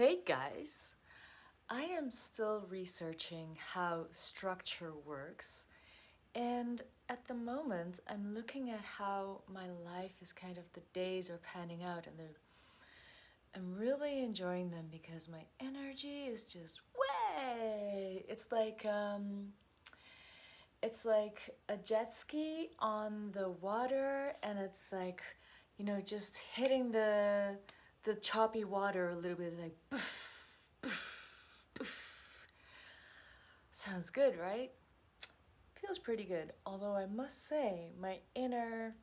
Hey guys, I am still researching how structure works, and at the moment I'm looking at how my life is kind of the days are panning out, and I'm really enjoying them because my energy is just way. It's like a jet ski on the water, and it's like, just hitting the choppy water a little bit, like poof, poof, poof. Sounds good, right? Feels pretty good. Although I must say, my inner,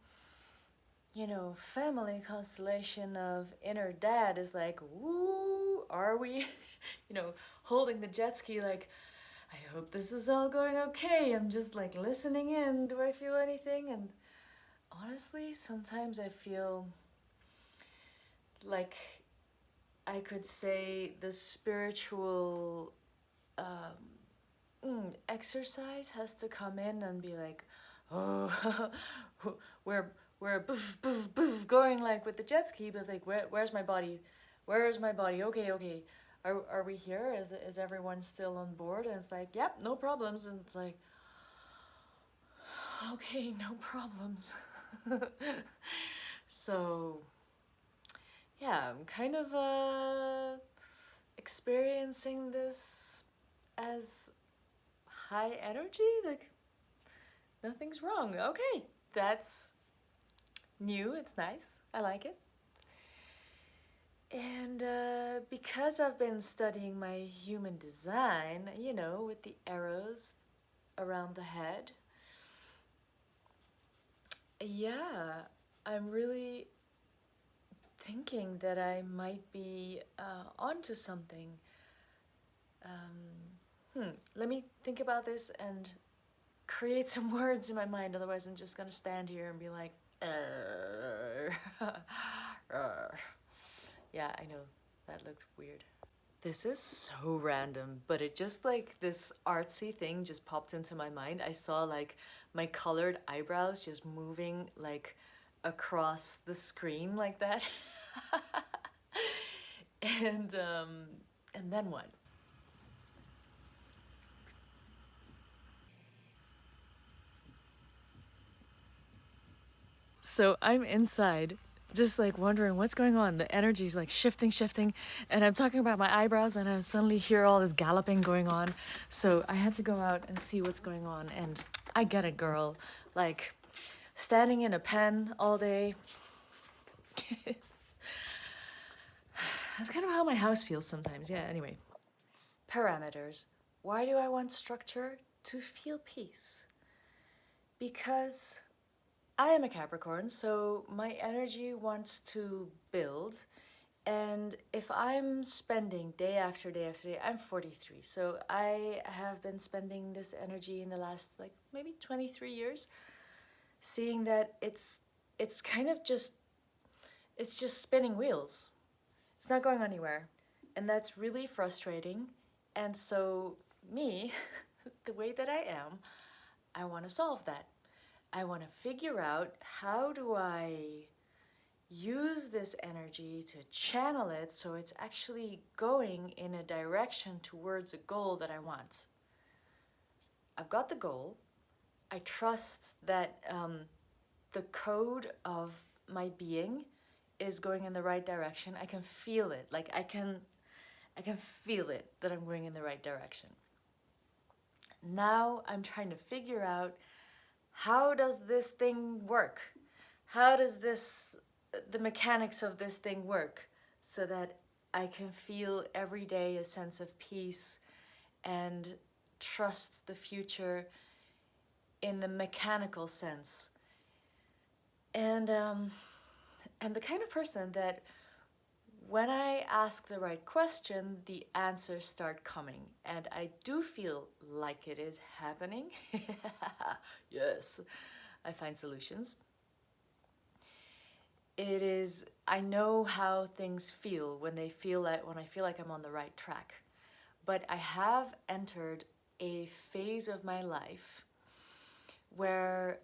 family constellation of inner dad is like, woo, are we? Holding the jet ski like, I hope this is all going okay. I'm just like listening in. Do I feel anything? And honestly, sometimes I feel like I could say the spiritual exercise has to come in and be like, oh, we're boof boof boof going like with the jet ski, but like where's my body? Where's my body? Okay. Are we here? Is everyone still on board? And it's like, yep, no problems. And it's like, okay, no problems. So yeah, I'm kind of experiencing this as high energy. Like nothing's wrong. Okay, that's new. It's nice. I like it. And because I've been studying my human design, with the arrows around the head, yeah, I'm really thinking that I might be onto something. Let me think about this and create some words in my mind. Otherwise, I'm just gonna stand here and be like, yeah, I know that looked weird. This is so random, but it just like this artsy thing just popped into my mind. I saw like my colored eyebrows just moving like across the screen like that. and um and then what? So I'm inside, just like wondering what's going on. The energy's like shifting, and I'm talking about my eyebrows, and I suddenly hear all this galloping going on. So I had to go out and see what's going on, and I get it, girl. Like standing in a pen all day. That's kind of how my house feels sometimes. Yeah, anyway. Parameters. Why do I want structure? To feel peace. Because I am a Capricorn, so my energy wants to build. And if I'm spending day after day after day, I'm 43, so I have been spending this energy in the last like maybe 23 years, seeing that it's kind of just spinning wheels. It's not going anywhere. And that's really frustrating. And so me, the way that I am, I want to solve that. I want to figure out how do I use this energy to channel it so it's actually going in a direction towards a goal that I want. I've got the goal. I trust that the code of my being is going in the right direction. I can feel it. Like I can feel it that I'm going in the right direction. Now I'm trying to figure out, how does this thing work? How does the mechanics of this thing work so that I can feel every day a sense of peace and trust the future in the mechanical sense. And I'm the kind of person that when I ask the right question, the answers start coming. And I do feel like it is happening. Yes, I find solutions. I know how things feel when I feel like I'm on the right track. But I have entered a phase of my life where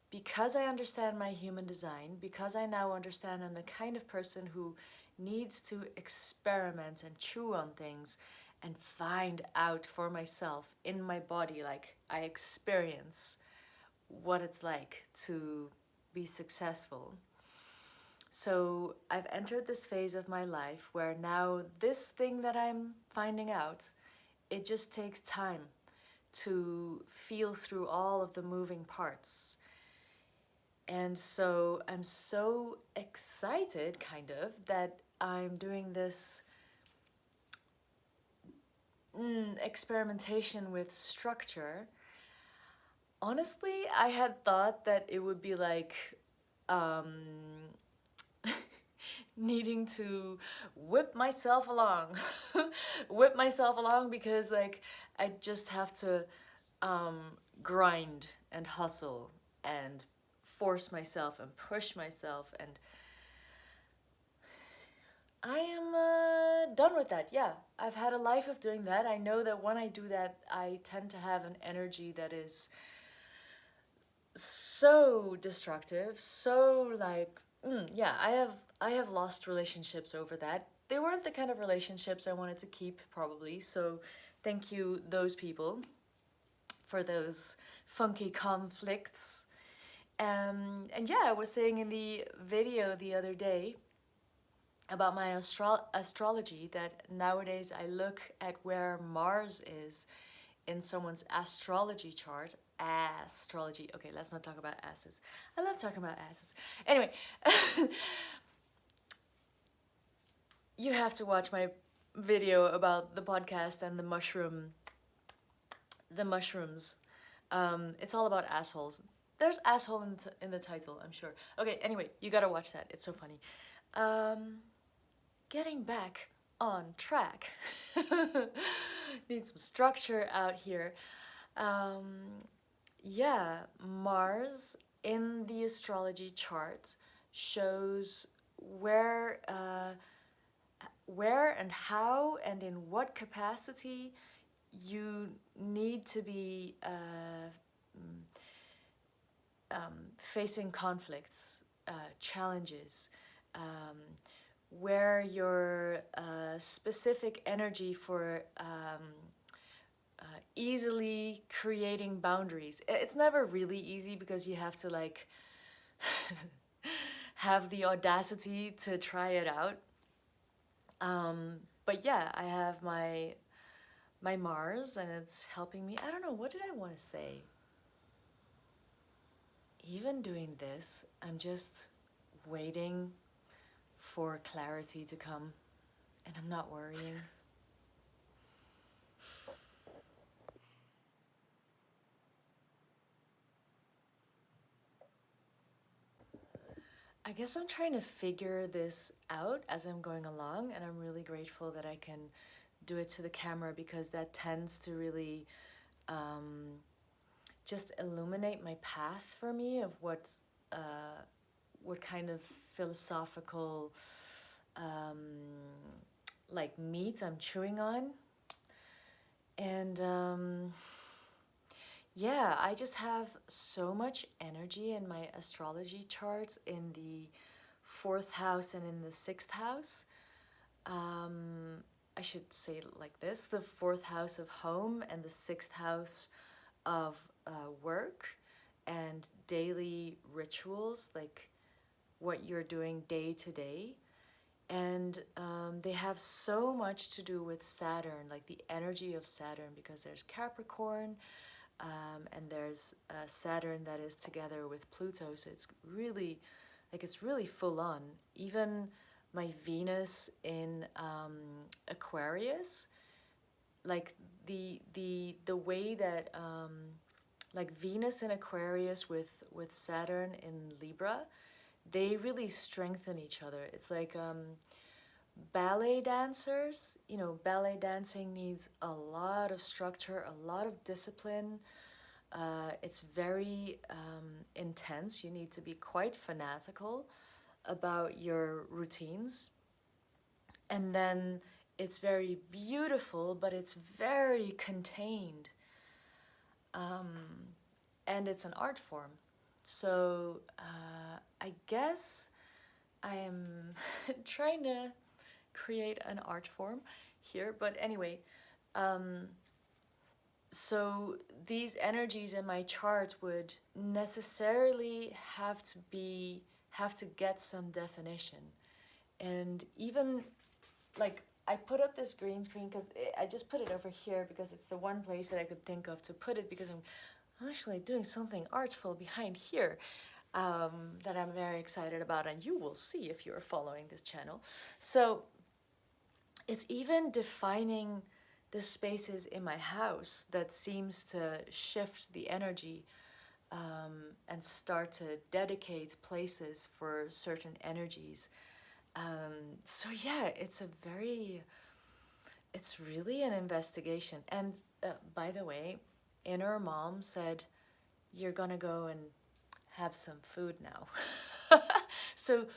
because I understand my human design, because I now understand I'm the kind of person who needs to experiment and chew on things and find out for myself in my body, like I experience what it's like to be successful. So I've entered this phase of my life where now this thing that I'm finding out, it just takes time to feel through all of the moving parts. And so I'm so excited, kind of, that I'm doing this experimentation with structure. Honestly, I had thought that it would be like needing to whip myself along. Whip myself along because like I just have to grind and hustle and force myself and push myself, and I am done with that. Yeah, I've had a life of doing that. I know that when I do that, I tend to have an energy that is so destructive, so like, yeah, I have lost relationships over that. They weren't the kind of relationships I wanted to keep, probably. So, thank you, those people, for those funky conflicts. And yeah, I was saying in the video the other day about my astrology that nowadays I look at where Mars is in someone's astrology chart. Astrology. Okay, let's not talk about asses. I love talking about asses. Anyway, you have to watch my video about the podcast and the mushrooms. It's all about assholes. There's asshole in the title, I'm sure. Okay, anyway, you gotta watch that. It's so funny. Getting back on track. Need some structure out here. Yeah, Mars in the astrology chart shows where and how and in what capacity you need to be facing conflicts, challenges, where your specific energy for easily creating boundaries. It's never really easy because you have to like have the audacity to try it out. But yeah, I have my Mars and it's helping me. I don't know, what did I want to say? Even doing this, I'm just waiting for clarity to come, and I'm not worrying. I guess I'm trying to figure this out as I'm going along, and I'm really grateful that I can do it to the camera because that tends to really just illuminate my path for me of what kind of philosophical like meat I'm chewing on. And yeah, I just have so much energy in my astrology charts in the 4th house and in the 6th house. I should say it like this: the 4th house of home and the 6th house of work and daily rituals, like what you're doing day to day. And they have so much to do with Saturn, like the energy of Saturn, because there's Capricorn, and there's Saturn that is together with Pluto. So it's really, like, it's really full on. Even my Venus in Aquarius, like the way that like Venus in Aquarius with Saturn in Libra, they really strengthen each other. It's like ballet dancers, you know, ballet dancing needs a lot of structure, a lot of discipline. It's very intense. You need to be quite fanatical about your routines. And then it's very beautiful, but it's very contained. And it's an art form. So I guess I am trying to create an art form here. But anyway, so these energies in my chart would necessarily have to get some definition. And even like I put up this green screen because I just put it over here because it's the one place that I could think of to put it, because I'm actually doing something artful behind here that I'm very excited about, and you will see if you're following this channel. So it's even defining the spaces in my house that seems to shift the energy and start to dedicate places for certain energies. So yeah, it's really an investigation. And by the way, inner mom said, you're gonna go and have some food now. So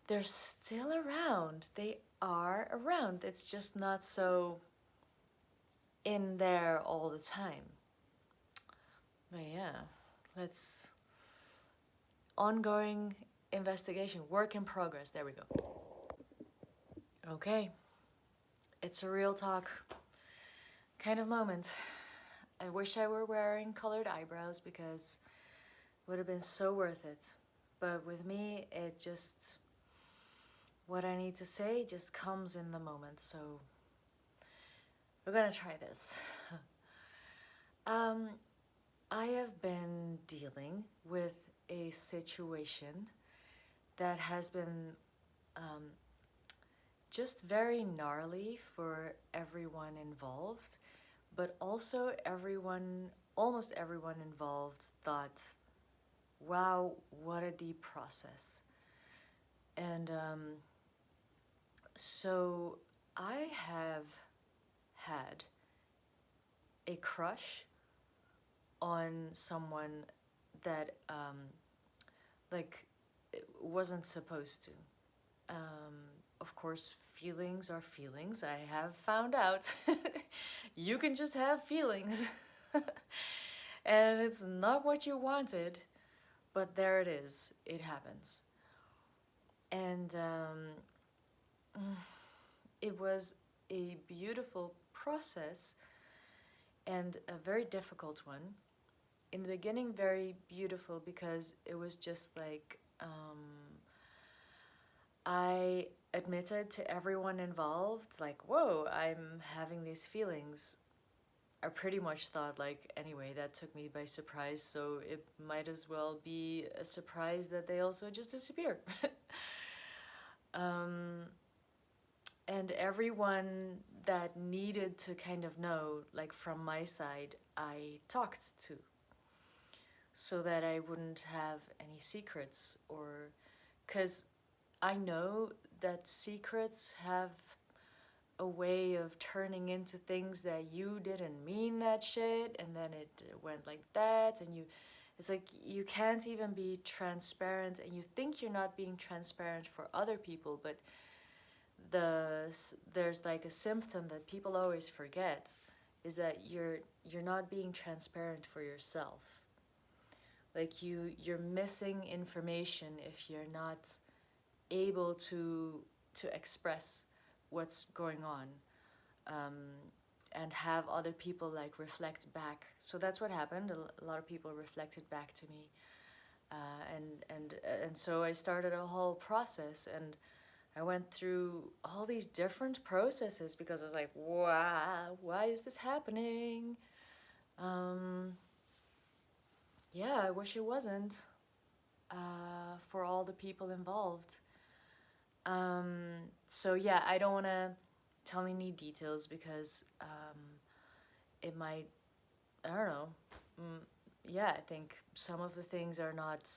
they're still around. They are around. It's just not so in there all the time. But yeah, let's ongoing investigation, work in progress. There we go. Okay, it's a real talk kind of moment. I wish I were wearing colored eyebrows because it would have been so worth it. But with me, it just, what I need to say just comes in the moment. So we're gonna try this. I have been dealing with a situation that has been just very gnarly for everyone involved, but also almost everyone involved thought, wow, what a deep process. And so I have had a crush on someone that like wasn't supposed to. Of course, feelings are feelings. I have found out you can just have feelings. And it's not what you wanted, but there it is. It happens. And it was a beautiful process and a very difficult one. In the beginning, very beautiful because it was just like I admitted to everyone involved, like, whoa, I'm having these feelings. I pretty much thought, like, anyway, that took me by surprise, so it might as well be a surprise that they also just disappear. And everyone that needed to kind of know, like from my side, I talked to, so that I wouldn't have any secrets, or because I know that secrets have a way of turning into things that you didn't mean that shit, and then it went like that, and it's like you can't even be transparent, and you think you're not being transparent for other people, but there's like a symptom that people always forget, is that you're not being transparent for yourself. Like you're missing information if you're not able to express what's going on, and have other people like reflect back. So that's what happened. A lot of people reflected back to me, and so I started a whole process, and I went through all these different processes because I was like, wow, why is this happening? Yeah, I wish it wasn't, for all the people involved. So yeah, I don't want to tell any details because it might, I don't know. Yeah, I think some of the things are not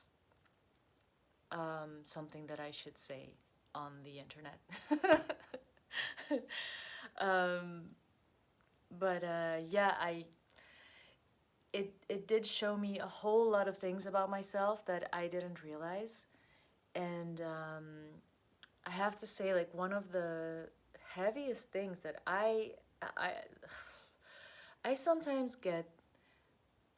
something that I should say on the internet. But yeah, it did show me a whole lot of things about myself that I didn't realize. And I have to say, like, one of the heaviest things that I sometimes get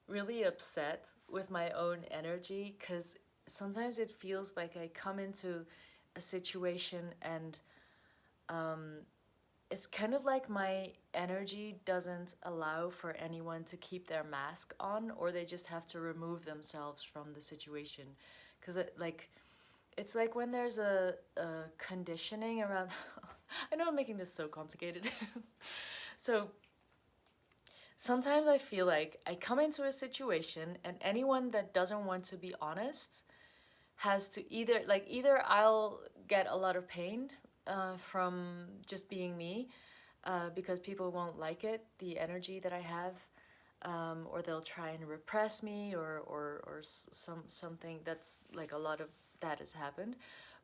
really upset with my own energy, because sometimes it feels like I come into a situation and it's kind of like my energy doesn't allow for anyone to keep their mask on, or they just have to remove themselves from the situation. Because it's like when there's a conditioning around. I know I'm making this so complicated. So sometimes I feel like I come into a situation and anyone that doesn't want to be honest has to either I'll get a lot of pain from just being me, because people won't like it, the energy that I have, or they'll try and repress me, or something. That's like a lot of that has happened.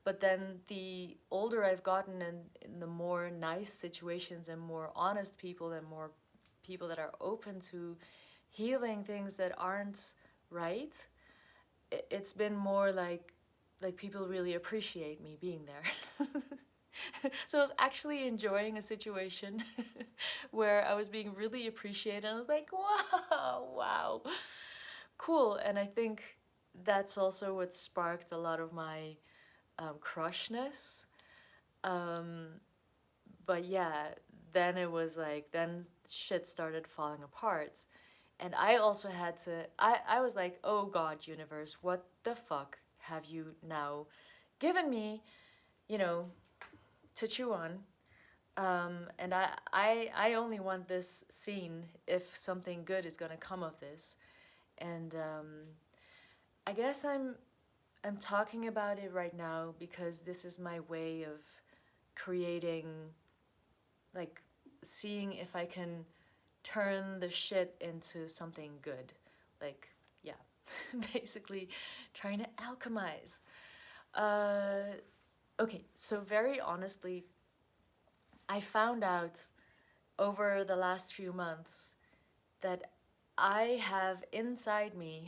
But then the older I've gotten, and in the more nice situations and more honest people and more people that are open to healing things that aren't right, it's been more like people really appreciate me being there. So I was actually enjoying a situation where I was being really appreciated, and I was like, wow, wow, cool. And I think that's also what sparked a lot of my crushness. Um, but yeah, then it was like, then shit started falling apart. And I also had to, I was like, oh God, universe, what the fuck have you now given me, you know, to chew on? And I only want this scene if something good is gonna come of this. And I guess I'm talking about it right now because this is my way of creating, like, seeing if I can turn the shit into something good. Like, yeah, basically trying to alchemize. Okay, so very honestly, I found out over the last few months that I have inside me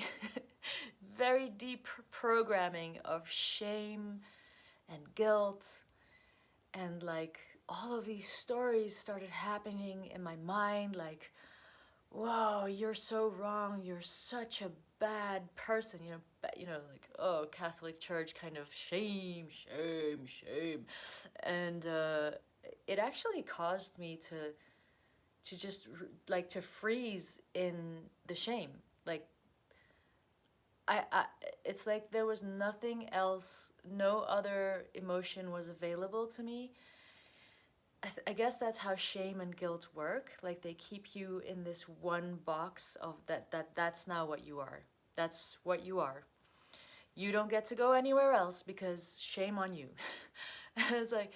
very deep programming of shame and guilt, and like all of these stories started happening in my mind, like, whoa, you're so wrong, you're such a bad person, like, oh, Catholic Church kind of shame, shame, shame. And it actually caused me to just like to freeze in the shame. Like, I it's like there was nothing else, no other emotion was available to me. I guess that's how shame and guilt work. Like, they keep you in this one box of that's now what you are. That's what you are. You don't get to go anywhere else because shame on you. And it's like,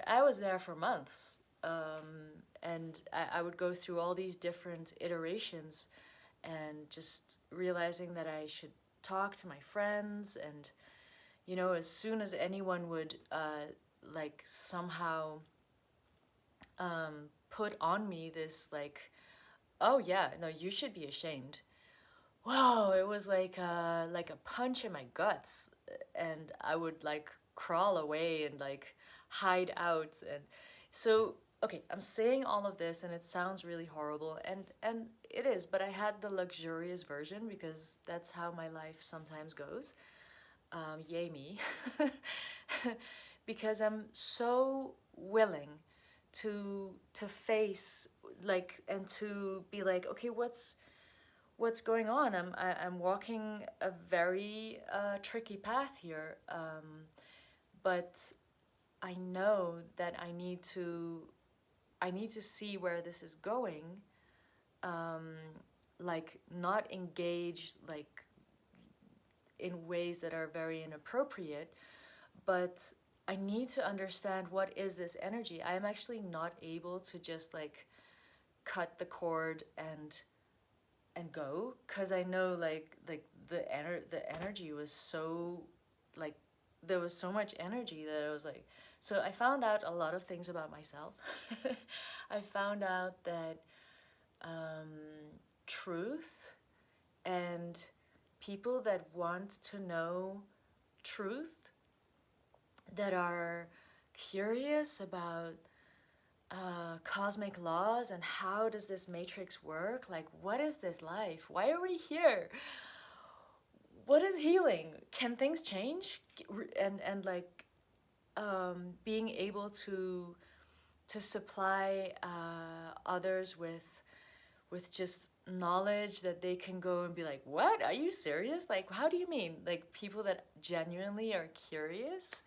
I was there for months, and I would go through all these different iterations, and just realizing that I should talk to my friends, and as soon as anyone would like somehow put on me this, like, oh yeah, no, you should be ashamed. Whoa, it was like a punch in my guts, and I would like crawl away and like hide out. And so, okay, I'm saying all of this and it sounds really horrible, and it is, but I had the luxurious version because that's how my life sometimes goes. Yay me. Because I'm so willing to face, like, and to be like, okay, what's going on? I'm walking a very tricky path here, but I know that I need to see where this is going, like, not engage like in ways that are very inappropriate, but I need to understand what is this energy. I am actually not able to just like cut the cord and go, because I know like the energy was so, like, there was so much energy that I was like, so I found out a lot of things about myself. I found out that truth and people that want to know truth, that are curious about cosmic laws and how does this matrix work, like, what is this life, why are we here, what is healing, can things change, and like being able to supply others with just knowledge that they can go and be like, what, are you serious? Like, how do you mean? Like, people that genuinely are curious.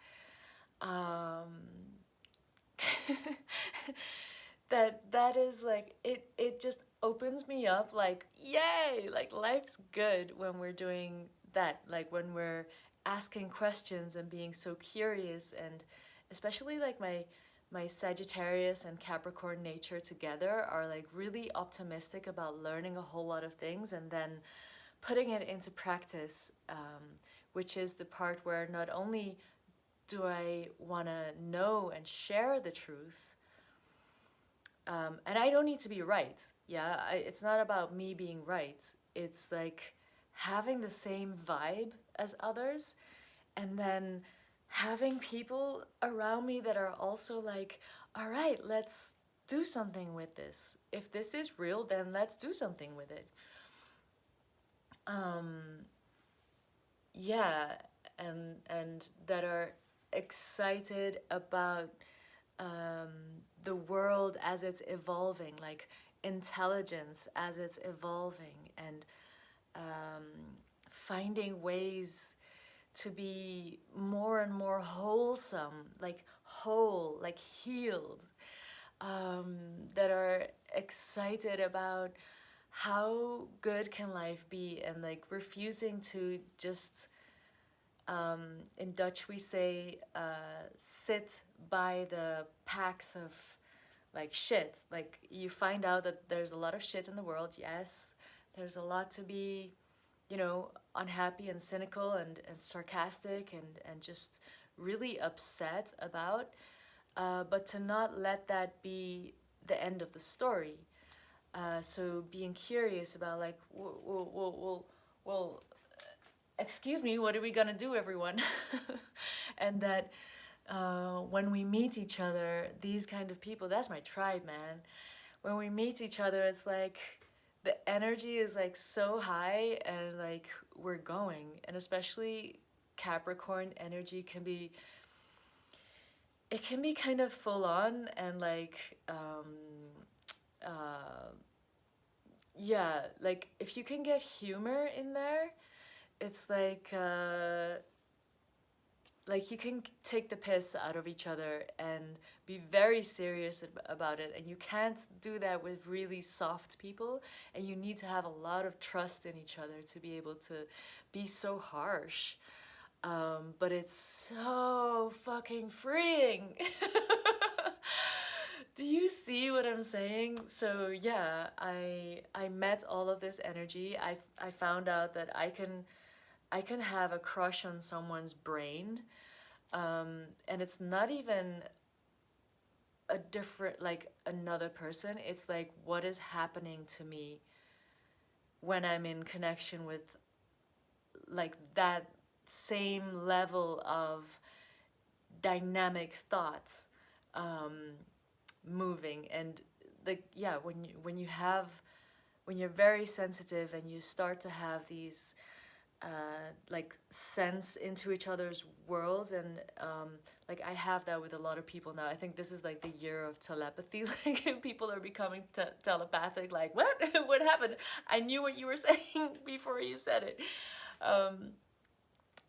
That is like, it just opens me up, like, yay, like life's good when we're doing that, like when we're asking questions and being so curious. And especially like my Sagittarius and Capricorn nature together are like really optimistic about learning a whole lot of things and then putting it into practice, which is the part where not only do I want to know and share the truth, and I don't need to be right. Yeah, it's not about me being right. It's like having the same vibe as others, and then having people around me that are also like, all right, let's do something with this. If this is real, then let's do something with it. Yeah, and that are excited about the world as it's evolving, like intelligence as it's evolving, and finding ways to be more and more wholesome, like whole, like healed, that are excited about how good can life be, and like refusing to just, in Dutch we say, sit by the packs of like shit. Like, you find out that there's a lot of shit in the world, yes, there's a lot to be, you know, unhappy and cynical and sarcastic and just really upset about, but to not let that be the end of the story. So being curious about like, well, excuse me, what are we gonna do, everyone? And that when we meet each other, these kind of people, that's my tribe, man. When we meet each other, it's like the energy is like so high, and like we're going. And especially Capricorn energy can be, it can be kind of full on, and like yeah, like if you can get humor in there, it's like you can take the piss out of each other and be very serious about it. And you can't do that with really soft people, and you need to have a lot of trust in each other to be able to be so harsh. But it's so fucking freeing. Do you see what I'm saying? So yeah, I met all of this energy. I found out that I can have a crush on someone's brain, and it's not even a different, like another person. It's like what is happening to me when I'm in connection with like that same level of dynamic thoughts, moving. And like, yeah, when you're very sensitive and you start to have these like sense into each other's worlds, and like I have that with a lot of people now. I think this is like the year of telepathy. Like people are becoming telepathic. Like, what? What happened? I knew what you were saying before you said it.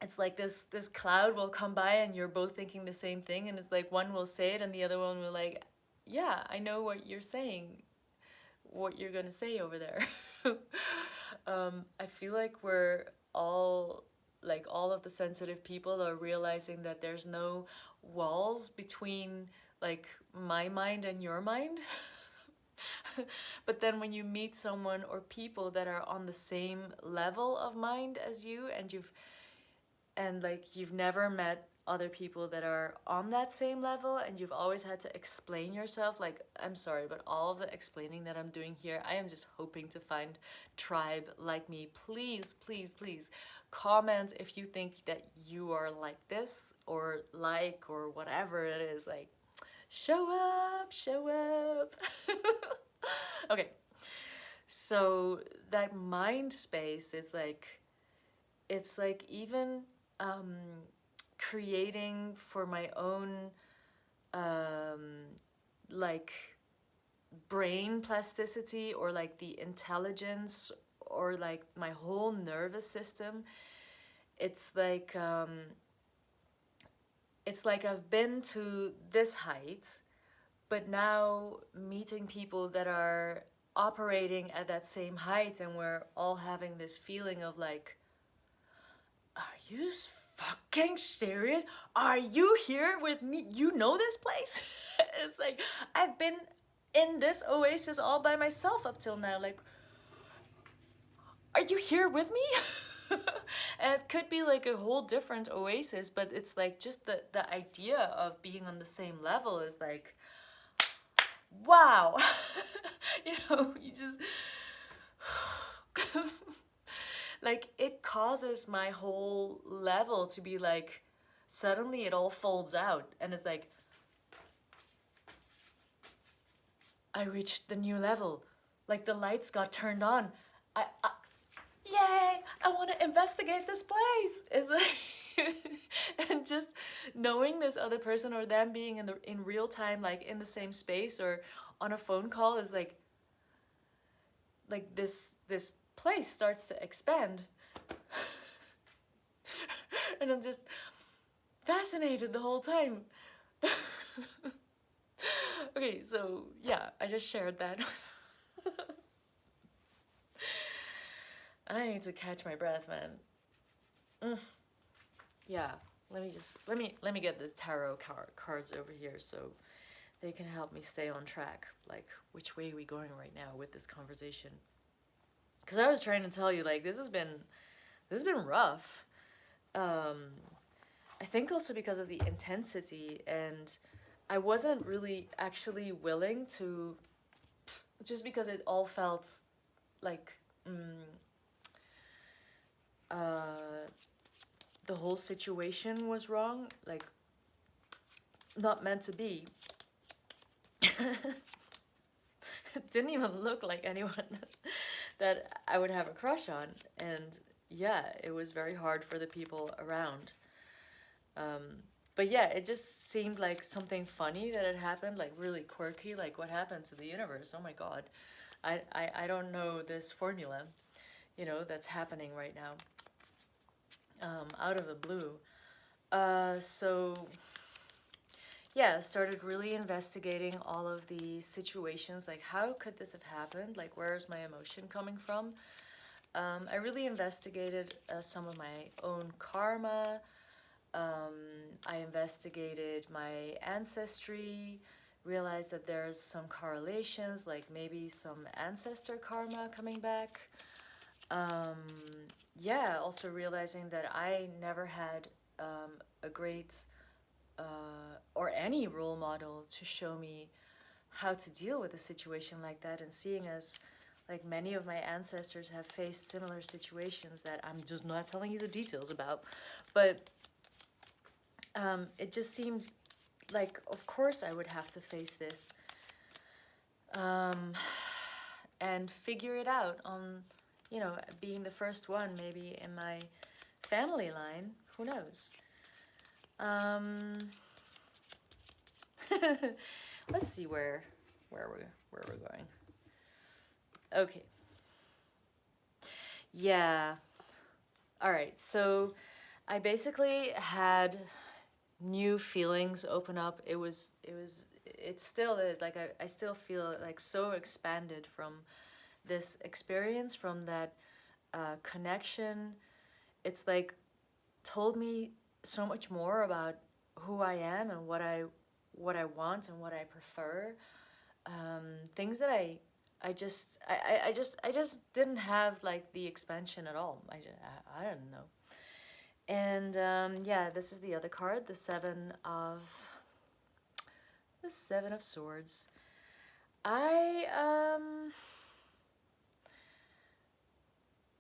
It's like this cloud will come by and you're both thinking the same thing, and it's like one will say it and the other one will like, yeah, I know what you're saying, what you're gonna say over there. I feel like we're all, like all of the sensitive people are realizing that there's no walls between like my mind and your mind. But then when you meet someone or people that are on the same level of mind as you, and like you've never met other people that are on that same level, and you've always had to explain yourself, like, I'm sorry, but all of the explaining that I'm doing here, I am just hoping to find tribe like me. Please, please, please comment if you think that you are like this, or like, or whatever it is. Like, show up, show up. Okay, so that mind space is like, it's like even creating for my own like brain plasticity, or like the intelligence, or like my whole nervous system. It's like I've been to this height, but now meeting people that are operating at that same height, and we're all having this feeling of like, are you fucking serious? Are you here with me? You know this place? It's like, I've been in this oasis all by myself up till now. Like, are you here with me? And it could be like a whole different oasis, but it's like just the idea of being on the same level is like, wow. You know, you just like, it causes my whole level to be like, suddenly it all folds out, and it's like, I reached the new level. Like, the lights got turned on. Yay! I want to investigate this place. It's like, and just knowing this other person, or them being in real time, like in the same space or on a phone call, is like this place starts to expand. And I'm just fascinated the whole time. Okay, so yeah, I just shared that. I need to catch my breath, man. Yeah, let me get this tarot cards over here so they can help me stay on track. Like, which way are we going right now with this conversation? Because I was trying to tell you, like, this has been rough. I think also because of the intensity, and I wasn't really actually willing to, just because it all felt like the whole situation was wrong, like not meant to be. It didn't even look like anyone that I would have a crush on, and yeah, it was very hard for the people around. But yeah, it just seemed like something funny that had happened, like really quirky, like what happened to the universe? Oh my god. I don't know this formula, you know, that's happening right now. Out of the blue. So yeah, started really investigating all of the situations, like how could this have happened? Like, where's my emotion coming from? I really investigated some of my own karma. I investigated my ancestry, realized that there's some correlations, like maybe some ancestor karma coming back. Yeah, also realizing that I never had a great or any role model to show me how to deal with a situation like that, and seeing as like many of my ancestors have faced similar situations that I'm just not telling you the details about, but it just seemed like, of course I would have to face this and figure it out on, you know, being the first one maybe in my family line, who knows. Let's see where we're going. Okay. Yeah. All right. So I basically had new feelings open up. It still is, like, I still feel like so expanded from this experience, from that connection. It's like told me so much more about who I am and what I want and what I prefer. Things that I just didn't have, like, the expansion at all. I don't know. And yeah, this is the other card, the Seven of Swords.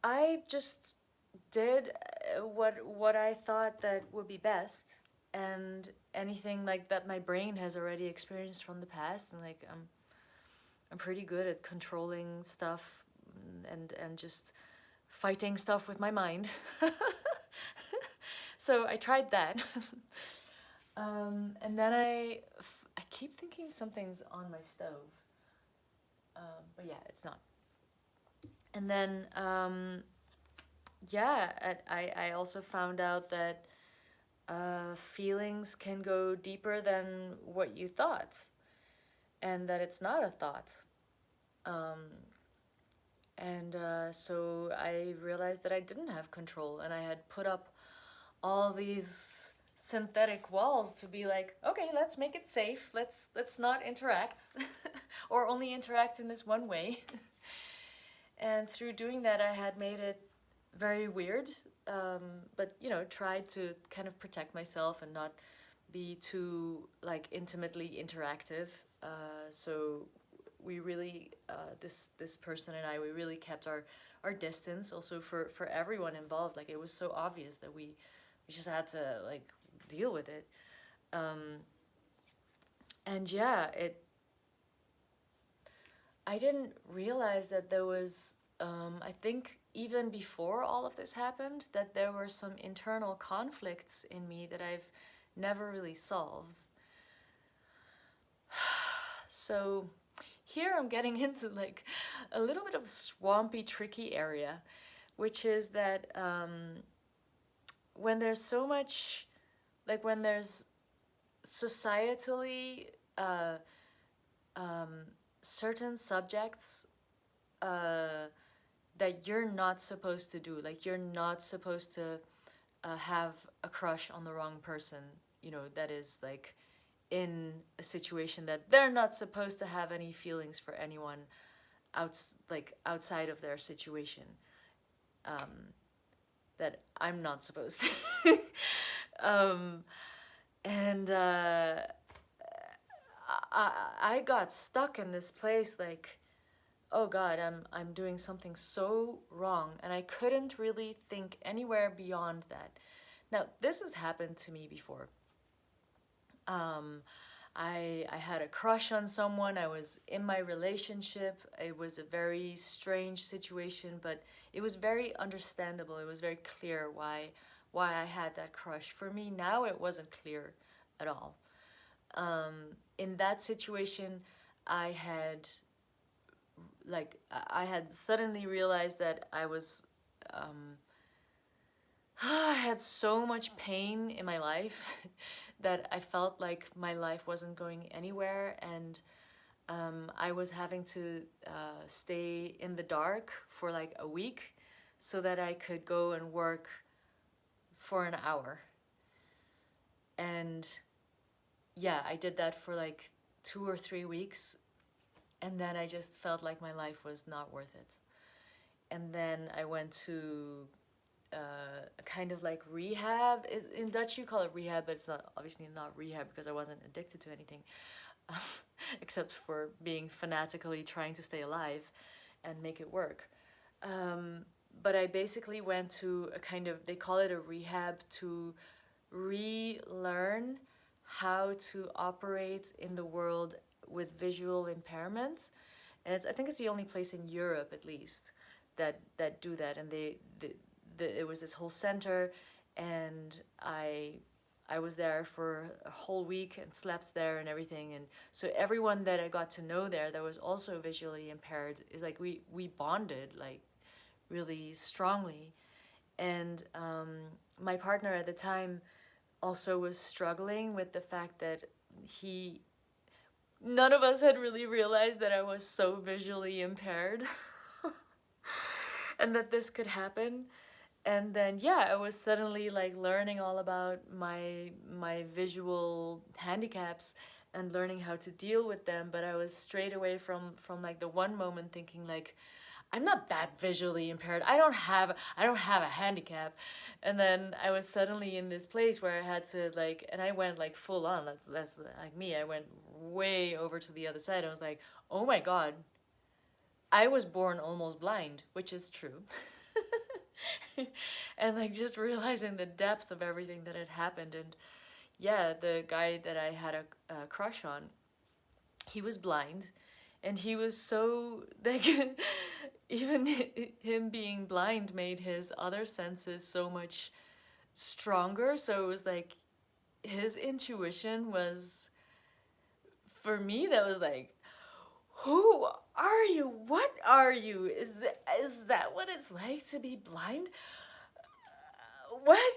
I just did what I thought that would be best, and anything like that my brain has already experienced from the past, and like I'm pretty good at controlling stuff and just fighting stuff with my mind. So I tried that. And then I keep thinking something's on my stove. But yeah, it's not. And then, yeah, I also found out that feelings can go deeper than what you thought, and that it's not a thought. And so I realized that I didn't have control, and I had put up all these synthetic walls to be like, okay, let's make it safe. Let's not interact, or only interact in this one way. And through doing that, I had made it very weird, but you know, tried to kind of protect myself and not be too like intimately interactive. So we really, this person and I, we really kept our distance. Also for everyone involved, like it was so obvious that we just had to like deal with it. And yeah, I didn't realize that there was, I think even before all of this happened, that there were some internal conflicts in me that I've never really solved. So here I'm getting into like a little bit of a swampy, tricky area, which is that when there's so much, like when there's societally certain subjects that you're not supposed to do, like you're not supposed to have a crush on the wrong person, you know, that is like in a situation that they're not supposed to have any feelings for anyone outside of their situation, that I'm not supposed to. And I got stuck in this place like, oh God, I'm doing something so wrong, and I couldn't really think anywhere beyond that. Now, this has happened to me before. I had a crush on someone. I was in my relationship. It was a very strange situation, but it was very understandable. It was very clear why I had that crush. For me now, it wasn't clear at all. In that situation, I had suddenly realized that I had so much pain in my life that I felt like my life wasn't going anywhere, and I was having to stay in the dark for like a week so that I could go and work for an hour. And yeah, I did that for like 2 or 3 weeks, and then I just felt like my life was not worth it. And then I went to a kind of like rehab. In Dutch you call it rehab, but it's not, obviously not rehab, because I wasn't addicted to anything, except for being fanatically trying to stay alive and make it work. But I basically went to a kind of, they call it a rehab, to relearn how to operate in the world with visual impairment. And I think it's the only place in Europe, at least, that do that. And it was this whole center, and I was there for a whole week and slept there and everything. And so everyone that I got to know there that was also visually impaired is like we bonded like really strongly. And my partner at the time also was struggling with the fact that none of us had really realized that I was so visually impaired and that this could happen. And then yeah, I was suddenly like learning all about my visual handicaps and learning how to deal with them. But I was straight away from like the one moment thinking like, I'm not that visually impaired. I don't have a handicap. And then I was suddenly in this place where I had to like, and I went like full on. That's like me. I went way over to the other side. I was like, oh my God, I was born almost blind, which is true. And like just realizing the depth of everything that had happened. And yeah, the guy that I had a crush on, he was blind, and he was so like even him being blind made his other senses so much stronger. So it was like his intuition was, for me, that was like, who are you? What are you? Is that what it's like to be blind? What?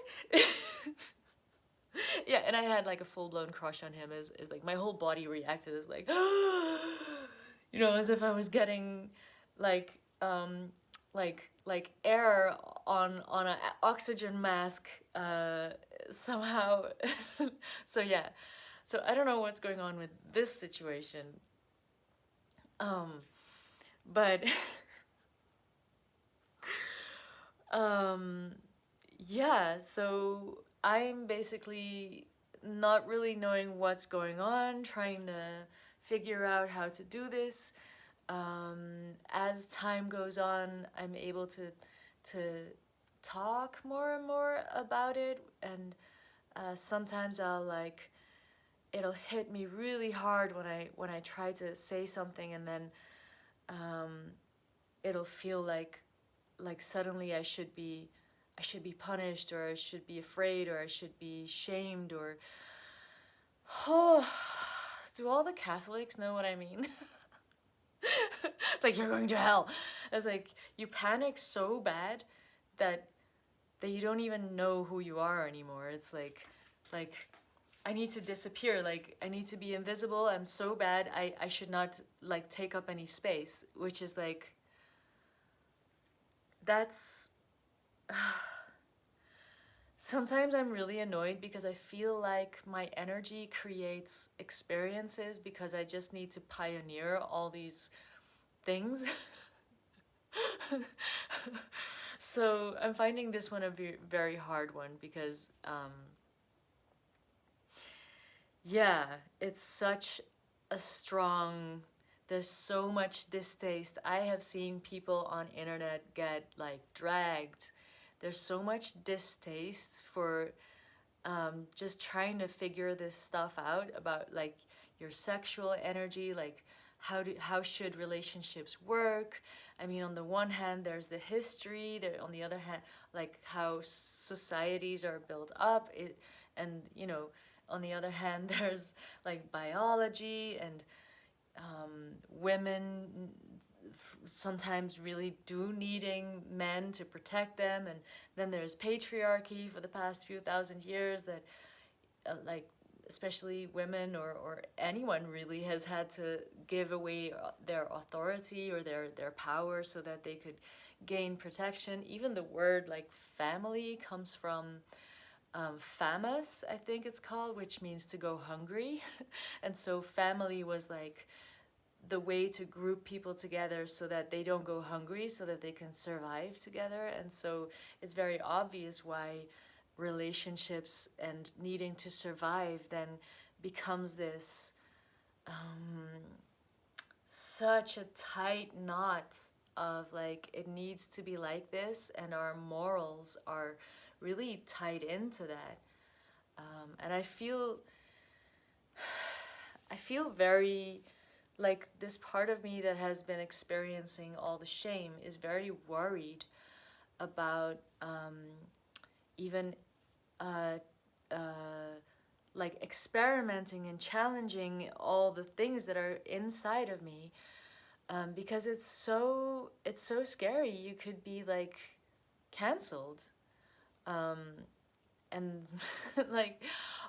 Yeah, and I had like a full blown crush on him. Is like my whole body reacted as like, as if I was getting like like air on an oxygen mask somehow. So yeah, so I don't know what's going on with this situation. But um, yeah, so I'm basically not really knowing what's going on, trying to figure out how to do this. As time goes on, I'm able to talk more and more about it, and sometimes it'll hit me really hard when I try to say something, and then um, it'll feel like suddenly I should be punished, or I should be afraid, or I should be shamed, or oh, do all the Catholics know what I mean? Like, you're going to hell. It's like you panic so bad that you don't even know who you are anymore. It's like I need to disappear, like I need to be invisible. I'm so bad. I should not like take up any space, which is like, that's sometimes I'm really annoyed because I feel like my energy creates experiences because I just need to pioneer all these things. So I'm finding this one a very hard one because yeah, it's such a strong, there's so much distaste. I have seen people on internet get like dragged. There's so much distaste for just trying to figure this stuff out about like your sexual energy, like how should relationships work. I mean, on the one hand there's the history there, on the other hand like how societies are built up, and on the other hand there's like biology, and women sometimes really do needing men to protect them, and then there's patriarchy for the past few thousand years that like especially women or anyone really has had to give away their authority or their power so that they could gain protection. Even the word like family comes from famus, I think it's called, which means to go hungry. And so family was like the way to group people together so that they don't go hungry, so that they can survive together. And so it's very obvious why relationships and needing to survive then becomes this such a tight knot of like, it needs to be like this, and our morals are really tied into that. And I feel very like this part of me that has been experiencing all the shame is very worried about even like experimenting and challenging all the things that are inside of me, because it's so scary. You could be like canceled, and like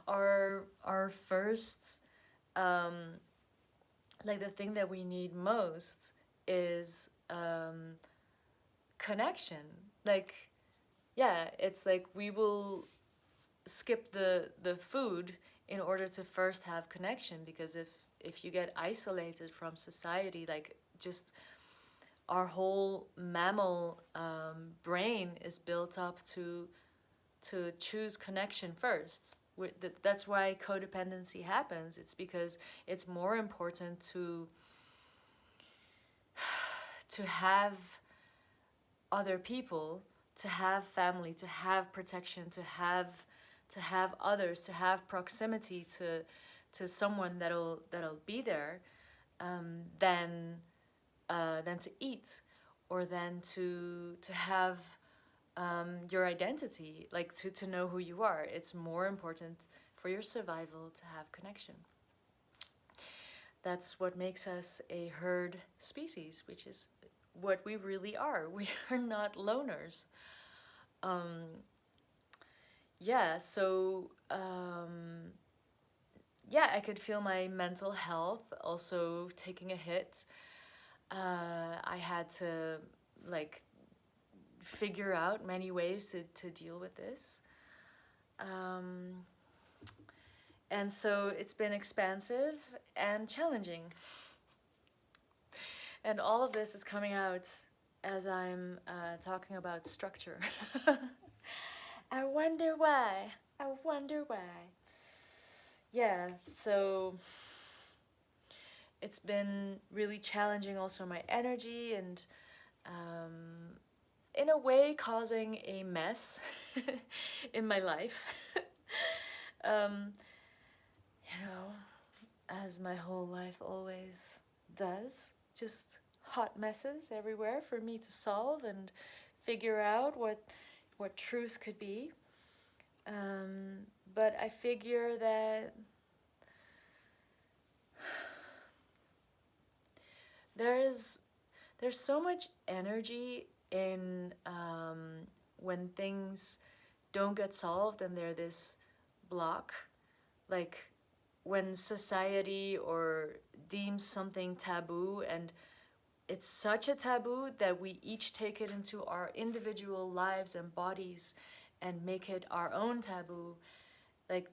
our first like the thing that we need most is connection. Like, yeah, it's like we will skip the food in order to first have connection, because if you get isolated from society, like just our whole mammal brain is built up to choose connection first. That's why codependency happens. It's because it's more important to have other people, to have family, to have protection, to have others, to have proximity to someone that'll be there, than to eat, or than to have your identity, like to know who you are. It's more important for your survival to have connection. That's what makes us a herd species, which is what we really are. We are not loners. Yeah, so yeah, I could feel my mental health also taking a hit. I had to like figure out many ways to deal with this. And so it's been expansive and challenging. And all of this is coming out as I'm talking about structure. I wonder why. I wonder why. Yeah, so it's been really challenging also my energy and in a way causing a mess in my life. You know, as my whole life always does, just hot messes everywhere for me to solve and figure out what truth could be. But I figure that there's so much energy in when things don't get solved and they're this block, like when society or deems something taboo, and it's such a taboo that we each take it into our individual lives and bodies and make it our own taboo. Like,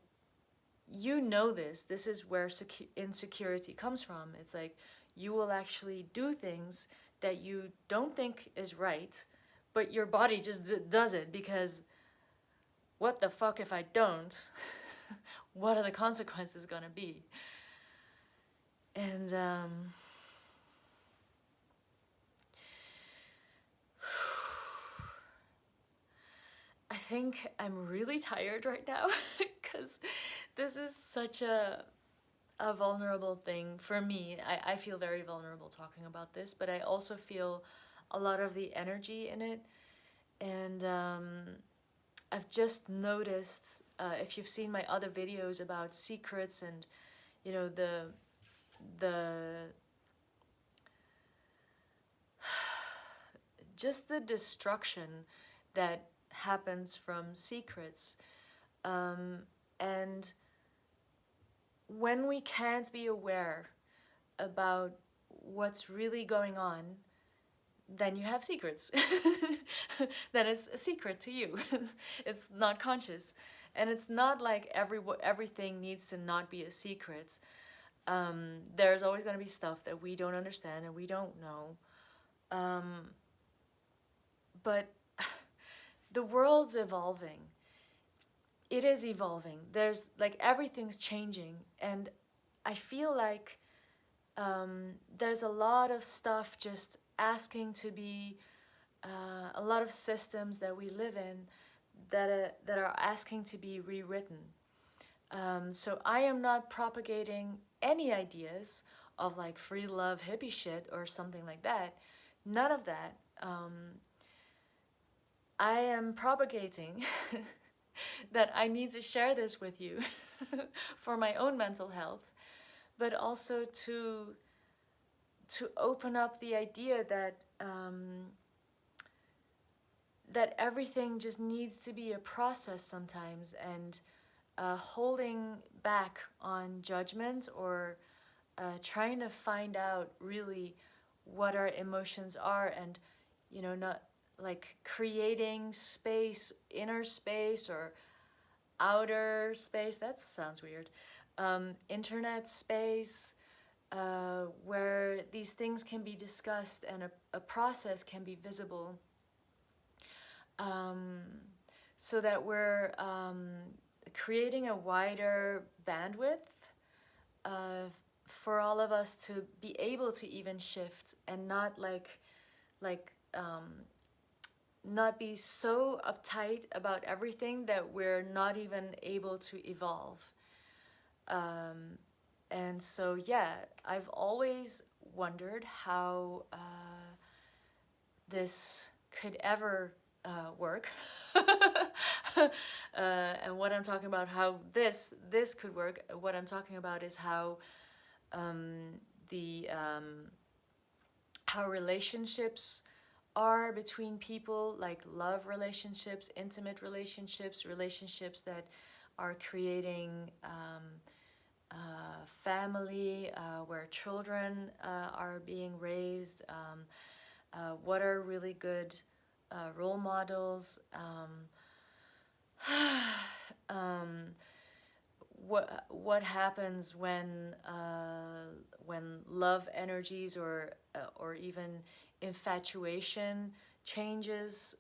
you know, this is where insecurity comes from. It's like you will actually do things that you don't think is right, but your body just does it because what the fuck if I don't? What are the consequences gonna be? And I think I'm really tired right now because this is such a vulnerable thing for me. I feel very vulnerable talking about this, but I also feel a lot of the energy in it. And I've just noticed, if you've seen my other videos about secrets and, you know, the just the destruction that happens from secrets. And when we can't be aware about what's really going on, then you have secrets. Then it's a secret to you. It's not conscious. And it's not like everything needs to not be a secret. There's always going to be stuff that we don't understand and we don't know. But the world's evolving. It is evolving. There's like everything's changing. And I feel like there's a lot of stuff just asking to be, a lot of systems that we live in that are asking to be rewritten. So I am not propagating any ideas of like free love hippie shit or something like that. None of that. I am propagating that I need to share this with you for my own mental health, but also to open up the idea that that everything just needs to be a process sometimes, and holding back on judgment or trying to find out really what our emotions are, and you know, not like creating space, inner space or outer space, that sounds weird, internet space, where these things can be discussed and a process can be visible, so that we're creating a wider bandwidth for all of us to be able to even shift and not not be so uptight about everything that we're not even able to evolve. And so, yeah, I've always wondered how this could ever work. And what I'm talking about, how this could work, what I'm talking about is how the how relationships are between people, like love relationships, intimate relationships, relationships that are creating family, where children are being raised, what are really good role models, what happens when love energies or even infatuation changes,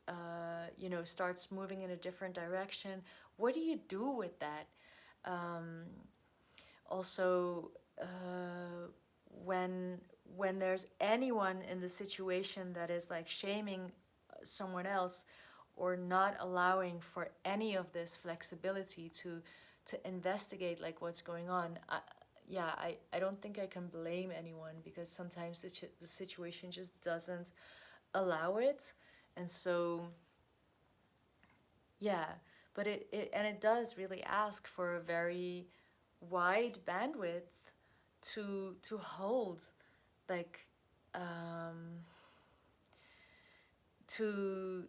starts moving in a different direction. What do you do with that? Also, when there's anyone in the situation that is like shaming someone else or not allowing for any of this flexibility to investigate like what's going on, I don't think I can blame anyone, because sometimes the situation just doesn't allow it. And so but it does really ask for a very wide bandwidth to hold, like to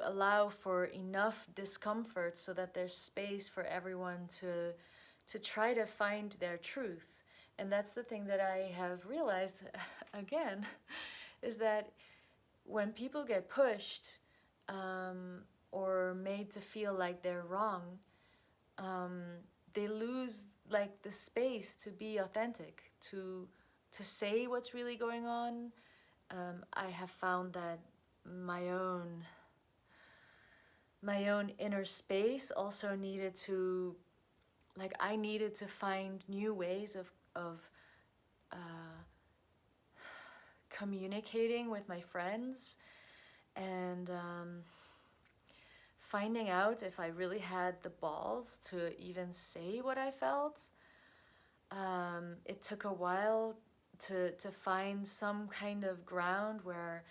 allow for enough discomfort so that there's space for everyone to try to find their truth. And that's the thing that I have realized again, is that when people get pushed or made to feel like they're wrong, they lose like the space to be authentic, to say what's really going on. I have found that my own inner space also needed to, like, I needed to find new ways of communicating with my friends, and finding out if I really had the balls to even say what I felt. It took a while to find some kind of ground where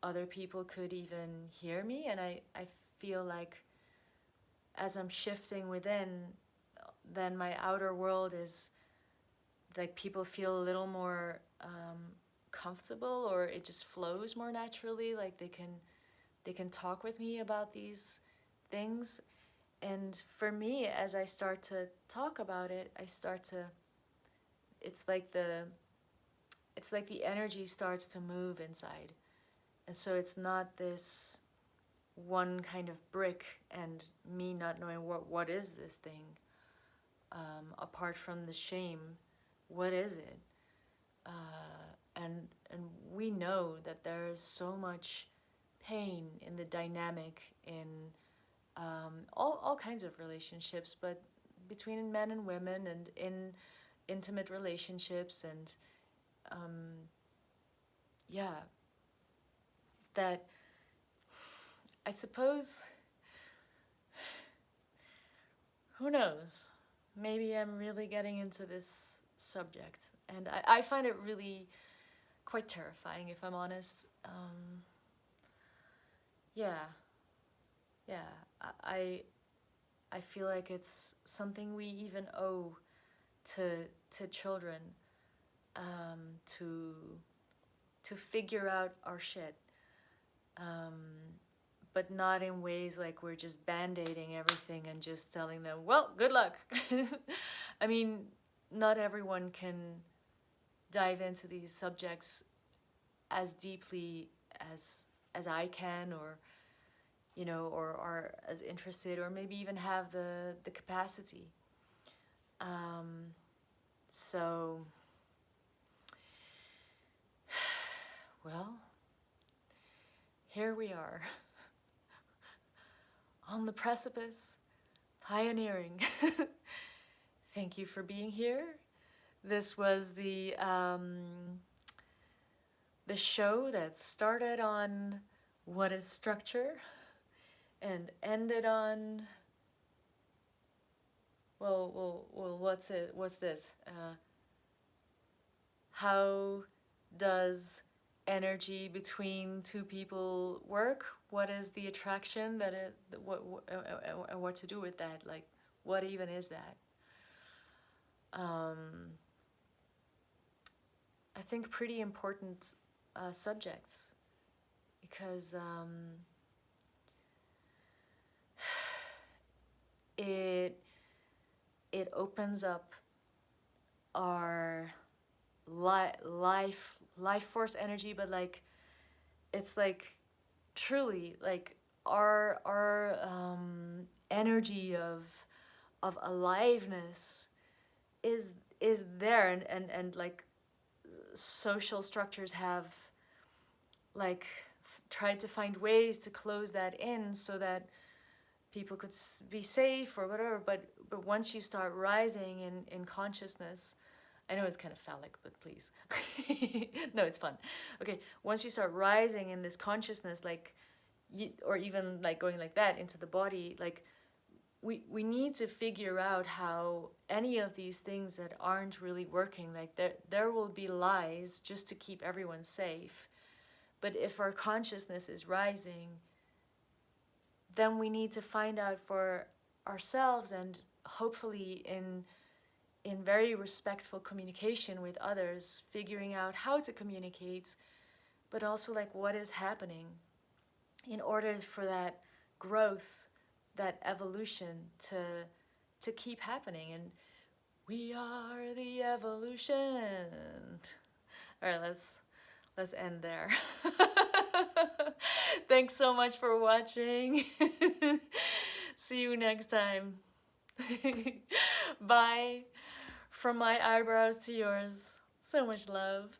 other people could even hear me, and I feel like as I'm shifting within, then my outer world is like people feel a little more comfortable, or it just flows more naturally, like they can talk with me about these things. And for me, as I start to talk about it, it's like the energy starts to move inside. And so it's not this one kind of brick and me not knowing what is this thing, apart from the shame. What is it? And we know that there is so much pain in the dynamic in all kinds of relationships, but between men and women and in intimate relationships, and that I suppose, who knows, maybe I'm really getting into this subject, and I find it really quite terrifying, if I'm honest. I feel like it's something we even owe to children, to figure out our shit, but not in ways like we're just band-aiding everything and just telling them, well, good luck. I mean, not everyone can dive into these subjects as deeply as I can, or or are as interested, or maybe even have the capacity. So, well, here we are, on the precipice, pioneering. Thank you for being here. This was the show that started on what is structure and ended on, well, what's this? How does energy between two people work? What is the attraction that it, what to do with that? Like, what even is that? I think pretty important subjects, because it opens up our life force energy, but like it's like truly like our energy of aliveness is there, and like social structures have like tried to find ways to close that in so that people could be safe or whatever, but once you start rising in consciousness, I know it's kind of phallic, but please. No, it's fun. Okay, once you start rising in this consciousness, like, or even like going like that into the body, like we need to figure out how any of these things that aren't really working, like there will be lies just to keep everyone safe. But if our consciousness is rising, then we need to find out for ourselves, and hopefully in very respectful communication with others, figuring out how to communicate, but also like what is happening in order for that growth, that evolution to keep happening. And we are the evolution. All right, let's end there. Thanks so much for watching. See you next time. Bye. From my eyebrows to yours. So much love.